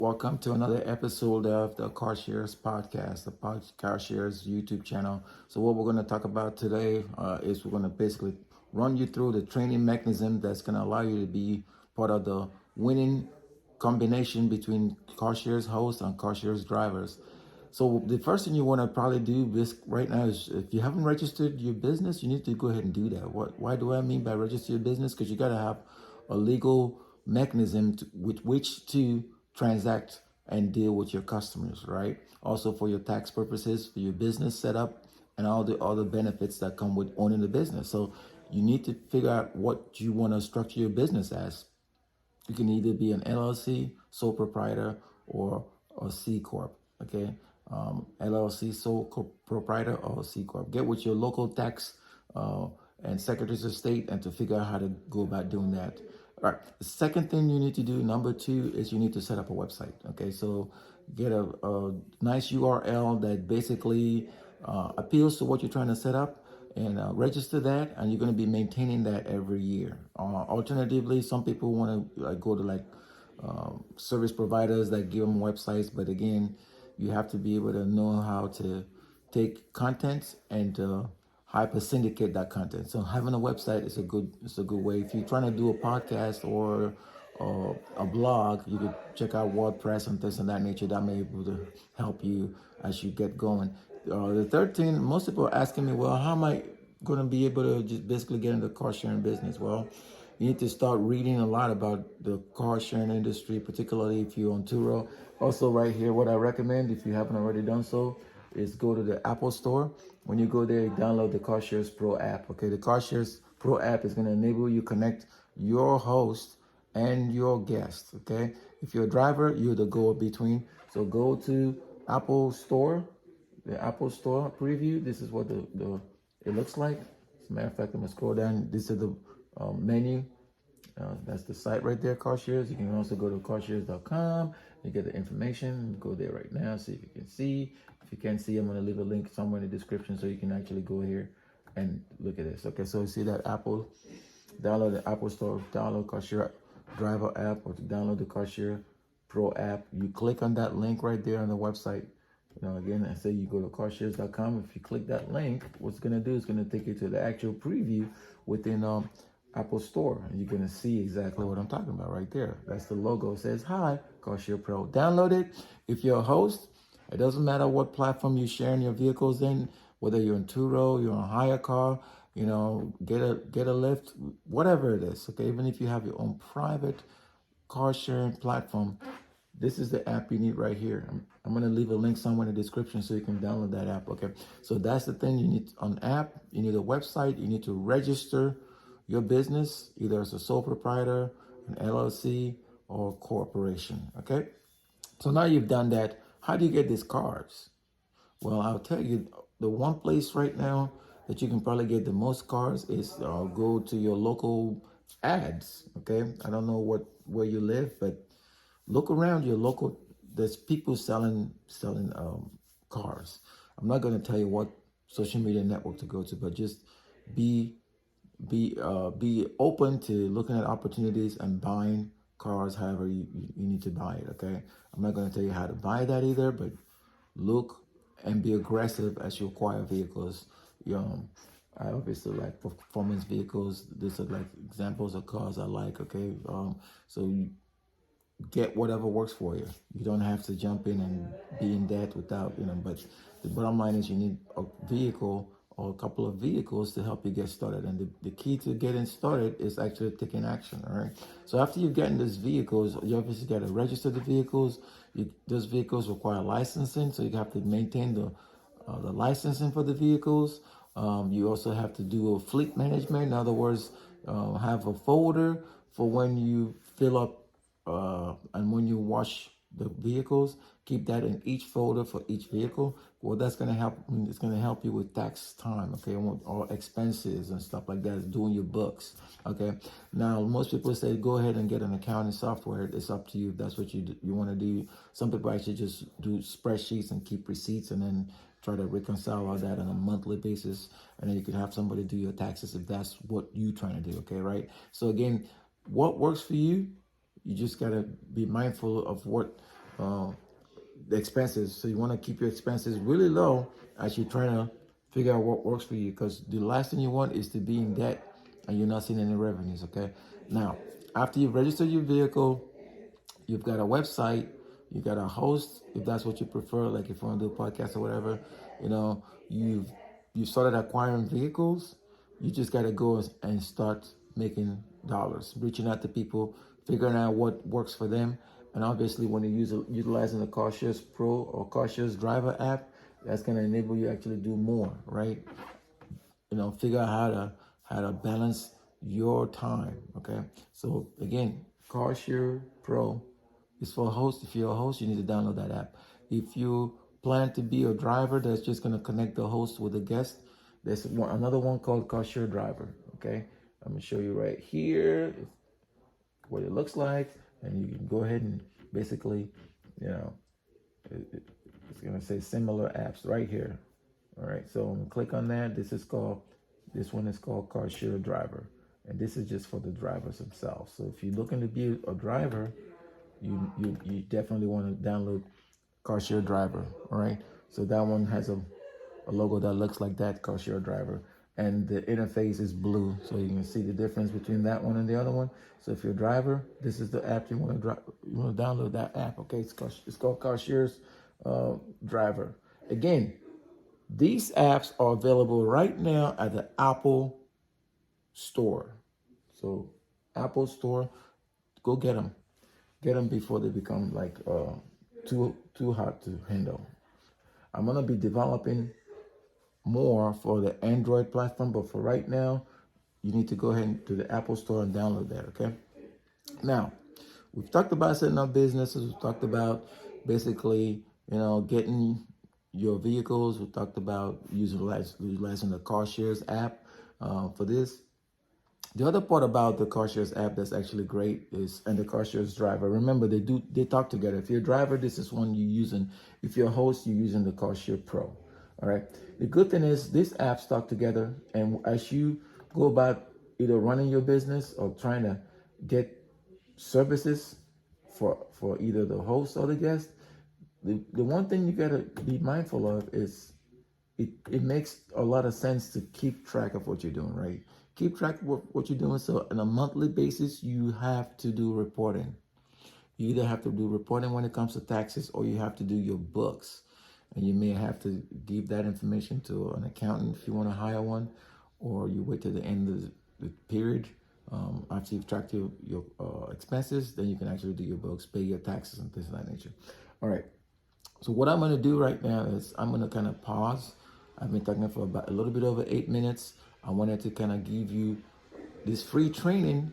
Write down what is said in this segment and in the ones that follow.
Welcome to another episode of the Car Shares Podcast, the Car Shares YouTube channel. So, what we're going to talk about today is we're going to basically run you through the training mechanism that's going to allow you to be part of the winning combination between Car Shares hosts and Car Shares drivers. So, the first thing you want to probably do right now is if you haven't registered your business, you need to go ahead and do that. Why do I mean by register your business? Because you got to have a legal mechanism with which to transact and deal with your customers, right? Also for your tax purposes, for your business setup, and all the other benefits that come with owning the business. So you need to figure out what you want to structure your business as. You can either be an LLC, sole proprietor, or a C corp. Okay, LLC, sole proprietor, or C corp. Get with your local tax uh, and secretaries of state, and to figure out how to go about doing that. All right. The second thing you need to do, number two, is you need to set up a website. Okay, so get a nice URL that basically appeals to what you're trying to set up, and register that, and you're going to be maintaining that every year. Alternatively, some people want to go to service providers that give them websites, but again, you have to be able to know how to take content and hyper syndicate that content. So having a website is a good way. If you're trying to do a podcast or a blog, you could check out WordPress and things of that nature. That may be able to help you as you get going. The third thing, most people are asking me, well, how am I going to be able to just basically get into the car sharing business? Well, you need to start reading a lot about the car sharing industry, particularly if you're on Turo. Also, right here, what I recommend, if you haven't already done so, is go to the Apple Store. When you go there, you download the Car Shares Pro app. Okay, the Car Shares Pro app is going to enable you connect your host and your guest. Okay, if you're a driver, you're the go-between. So go to Apple Store, the Apple Store preview. This is what the it looks like. As a matter of fact, I'm gonna scroll down. This is the menu. That's the site right there, CarShares. You can also go to carshares.com. You get the information. Go there right now, see if you can see. If you can't see, I'm going to leave a link somewhere in the description so you can actually go here and look at this. Okay, so you see that Apple, download the Apple Store, download CarShare Driver app, or to download the CarShare Pro app. You click on that link right there on the website. Again, I say you go to carshares.com. If you click that link, what's going to do is going to take you to the actual preview within Apple Store, and you're going to see exactly what I'm talking about right there. That's the logo. It says, hi, CarShare Pro. Download it. If you're a host, it doesn't matter what platform you're sharing your vehicles in, whether you're in Turo, you're on Hire Car, get a lift, whatever it is. Okay, even if you have your own private car sharing platform, this is the app you need right here. I'm going to leave a link somewhere in the description so you can download that app. Okay, so that's the thing you need on app. You need a website. You need to register your business, either as a sole proprietor, an LLC, or a corporation. Okay, so now you've done that. How do you get these cars? Well, I'll tell you, the one place right now that you can probably get the most cars is go to your local ads. Okay, I don't know where you live, but look around your local. There's people selling cars. I'm not going to tell you what social media network to go to, but just be be open to looking at opportunities and buying cars however you need to buy it. Okay, I'm not going to tell you how to buy that either, but look and be aggressive as you acquire vehicles. I obviously like performance vehicles. These are like examples of cars I like. Okay, so you get whatever works for you. You don't have to jump in and be in debt without, but the bottom line is you need a vehicle or a couple of vehicles to help you get started. And the key to getting started is actually taking action, all right? So after you've gotten these vehicles, you obviously got to register the vehicles. Those vehicles require licensing, so you have to maintain the licensing for the vehicles. You also have to do a fleet management. In other words, have a folder for when you fill up and when you wash the vehicles. Keep that in each folder for each vehicle. Well, that's going to help. It's going to help you with tax time, okay, or expenses and stuff like that. Doing your books, okay. Now, most people say go ahead and get an accounting software. It's up to you if that's what you want to do. Some people actually just do spreadsheets and keep receipts and then try to reconcile all that on a monthly basis, and then you could have somebody do your taxes if that's what you're trying to do, okay, right? So again, what works for you, you just got to be mindful of what uh, the expenses. So you want to keep your expenses really low as you're trying to figure out what works for you, because the last thing you want is to be in debt and you're not seeing any revenues. Okay. Now, after you've registered your vehicle, you've got a website, you got a host, if that's what you prefer, like if you want to do a podcast or whatever, you know, you've started acquiring vehicles. You just got to go and start making dollars, reaching out to people, figuring out what works for them. And obviously, when you're utilizing the CarShares Pro or CarShares Driver app, that's going to enable you actually do more, right? Figure out how to balance your time. Okay. So again, CarShare Pro is for a host. If you're a host, you need to download that app. If you plan to be a driver that's just going to connect the host with the guest, there's another one called CarShare Driver. Okay. I'm going to show you right here what it looks like, and you can go ahead and basically, it's going to say similar apps right here. All right, so I'm gonna click on that. This one is called CarShare Driver, and this is just for the drivers themselves. So if you're looking to be a driver, you definitely want to download CarShare Driver. All right, so that one has a logo that looks like that, CarShare Driver, and the interface is blue, so you can see the difference between that one and the other one. So if you're a driver, this is the app you want to download that app. Okay, it's called CarShare's Driver. Again, these apps are available right now at the Apple Store. So Apple Store, go get them. Get them before they become like too hard to handle. I'm gonna be developing more for the Android platform, but for right now, you need to go ahead to the Apple Store and download that. Okay. Now, we've talked about setting up businesses. We've talked about basically, getting your vehicles. We talked about utilizing the CarShares app for this. The other part about the CarShares app that's actually great is, and the CarShares Driver. Remember, they talk together. If you're a driver, this is one you're using. If you're a host, you're using the CarShare Pro. All right. The good thing is these apps talk together, and as you go about either running your business or trying to get services for either the host or the guest, the one thing you gotta be mindful of is it makes a lot of sense to keep track of what you're doing, right? Keep track of what you're doing. So on a monthly basis, you have to do reporting. You either have to do reporting when it comes to taxes, or you have to do your books. And you may have to give that information to an accountant if you want to hire one, or you wait till the end of the period. After you've tracked your expenses, then you can actually do your books, pay your taxes, and things of that nature. All right. So what I'm going to do right now is I'm going to kind of pause. I've been talking for about a little bit over 8 minutes. I wanted to kind of give you this free training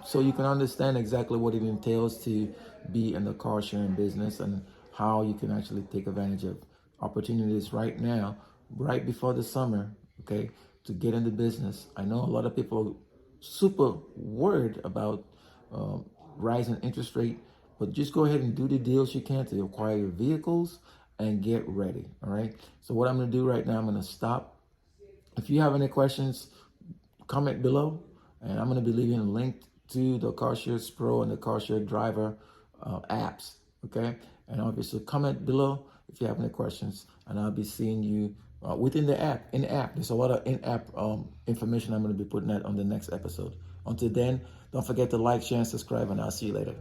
so you can understand exactly what it entails to be in the car sharing business and how you can actually take advantage of opportunities right now, right before the summer, okay, to get into business. I know a lot of people are super worried about rising interest rate, but just go ahead and do the deals you can to acquire your vehicles and get ready. All right. So what I'm going to do right now, I'm going to stop. If you have any questions, comment below, and I'm going to be leaving a link to the CarShares Pro and the CarShare Driver apps. Okay. And obviously comment below if you have any questions, and I'll be seeing you within the app. In the app, there's a lot of in-app information I'm going to be putting out on the next episode. Until then, don't forget to like, share, and subscribe, and I'll see you later.